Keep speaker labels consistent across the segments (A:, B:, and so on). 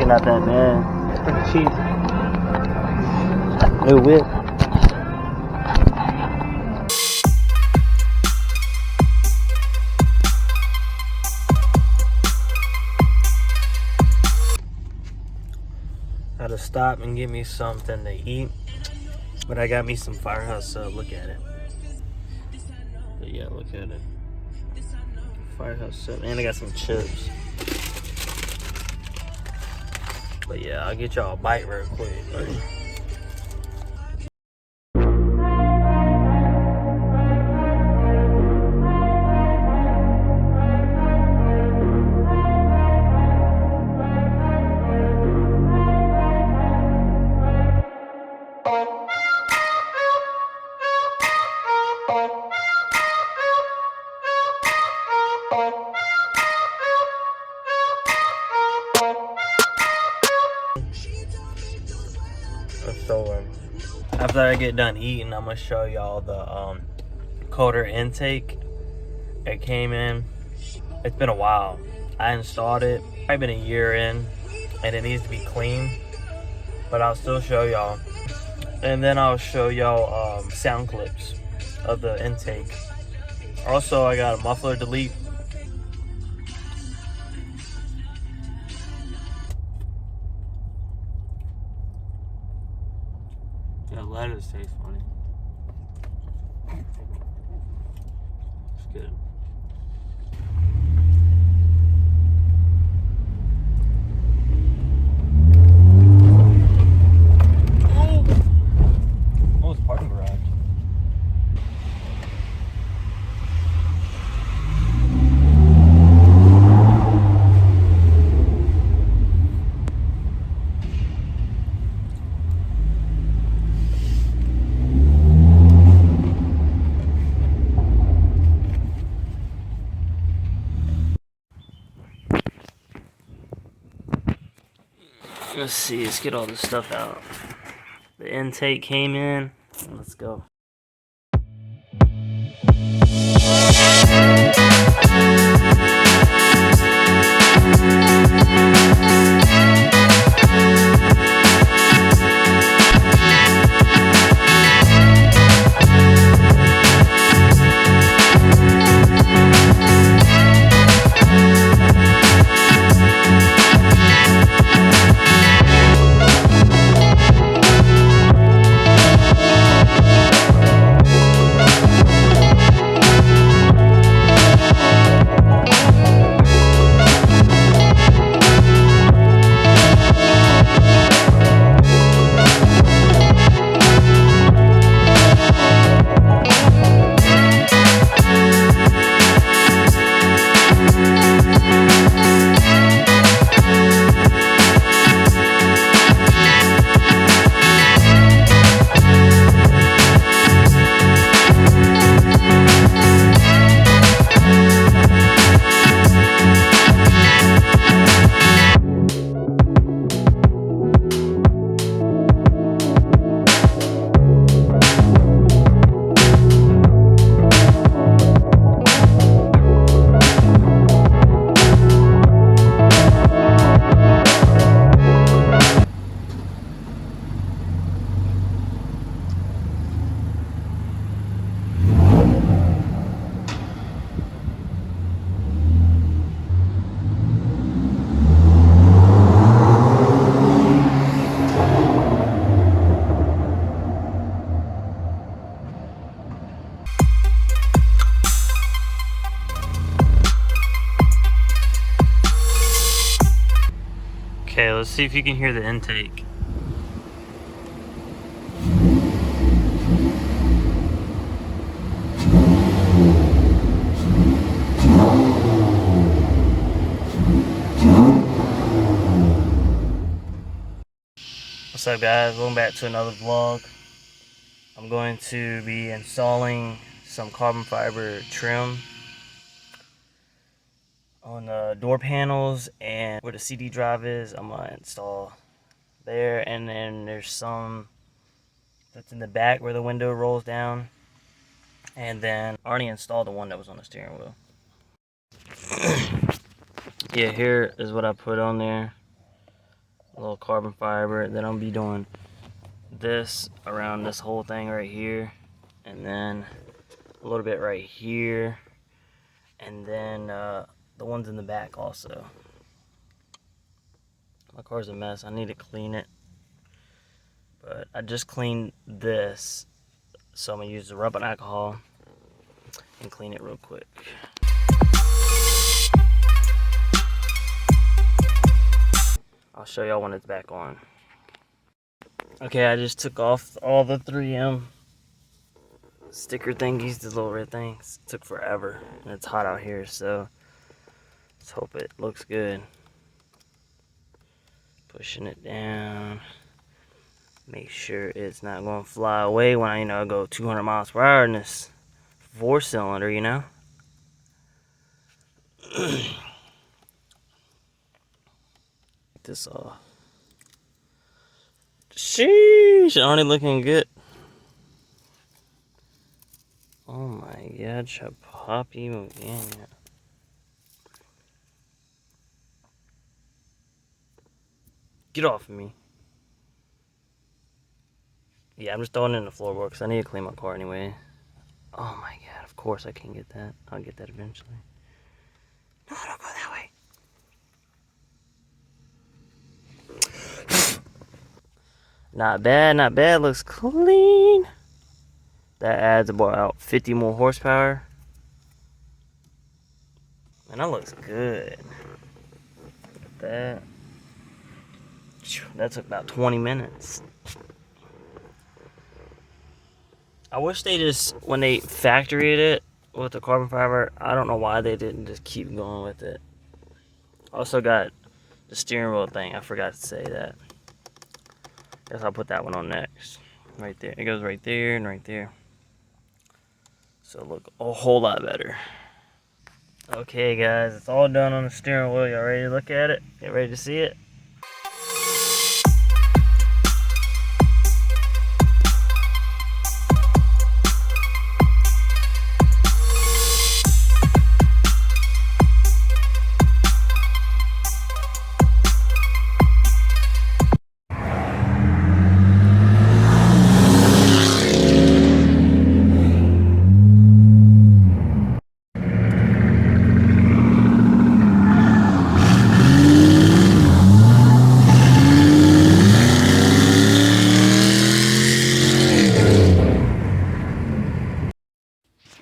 A: not that bad.
B: Pretty cheap.
A: New whip. Had to stop and get me something to eat, but I got me some Firehouse Sub. Look at it. But yeah, look at it. Firehouse Sub, and I got some chips. But yeah, I'll get y'all a bite real quick. So after I get done eating, I'm gonna show y'all the coder intake. It came in. It's been a while. I installed it. Probably been a year in, and it needs to be clean. But I'll still show y'all, and then I'll show y'all sound clips of the intake. Also, I got a muffler delete. Yeah, lettuce tastes funny. It's good. Oh, it's parking garage. Let's see, let's get all this stuff out. The intake came in. Let's go. Okay, let's see if you can hear the intake. What's up, guys? Welcome back to another vlog. I'm going to be installing some carbon fiber trim on the door panels, and where the CD drive is, I'm gonna install there. And then there's some that's in the back where the window rolls down. And then I already installed the one that was on the steering wheel. Yeah, here is what I put on there. A little carbon fiber. Then I'll be doing this around this whole thing right here, and then a little bit right here, and then the ones in the back also. My car's a mess. I need to clean it, but I just cleaned this, so I'm gonna use the rubbing alcohol and clean it real quick. I'll show y'all when it's back on. Okay, I just took off all the 3M sticker thingies, the little red things. It took forever, and it's hot out here, so let's hope it looks good. Pushing it down. Make sure it's not going to fly away when I, go 200 miles per hour in this 4-cylinder, Get this off. Sheesh, already looking good. Oh my god, Chapapi Muganya. Get off of me. Yeah, I'm just throwing it in the floorboard because I need to clean my car anyway. Oh my god, of course I can get that. I'll get that eventually. No, don't go that way. Not bad, not bad. Looks clean. That adds about 50 more horsepower. Man, that looks good. Look at that. That took about 20 minutes. I wish they just, when they factoried it with the carbon fiber, I don't know why they didn't just keep going with it. Also got the steering wheel thing. I forgot to say that. Guess I'll put that one on next. Right there. It goes right there and right there. So look a whole lot better. Okay guys, it's all done on the steering wheel. Y'all ready to look at it? You ready to see it?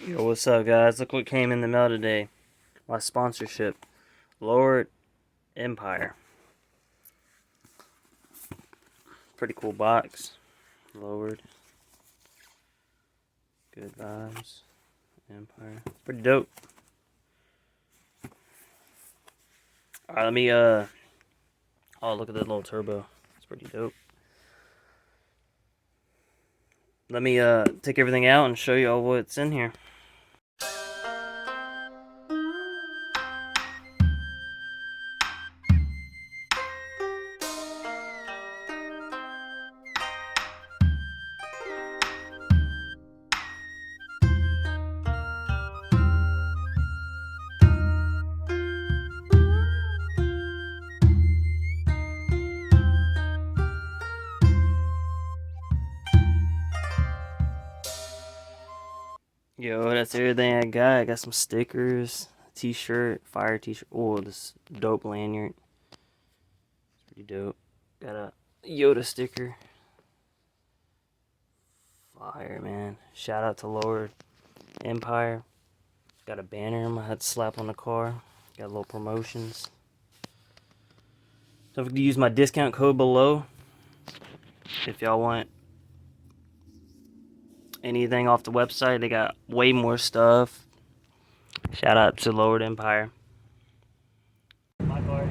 A: Yo, what's up guys? Look what came in the mail today. My sponsorship. Lowered Empire. Pretty cool box. Lowered. Good vibes. Empire. Pretty dope. Alright, let me oh, look at that little turbo. It's pretty dope. Let me take everything out and show you all what's in here. Yo, that's everything I got. I got some stickers, t-shirt, fire t-shirt. Oh, this dope lanyard. It's pretty dope. Got a Yoda sticker. Fire, man. Shout out to Lowered Empire. Got a banner I had to slap on the car. Got little promotions. Don't forget to use my discount code below if y'all want anything off the website. They got way more stuff. Shout out to Lowered Empire. My car,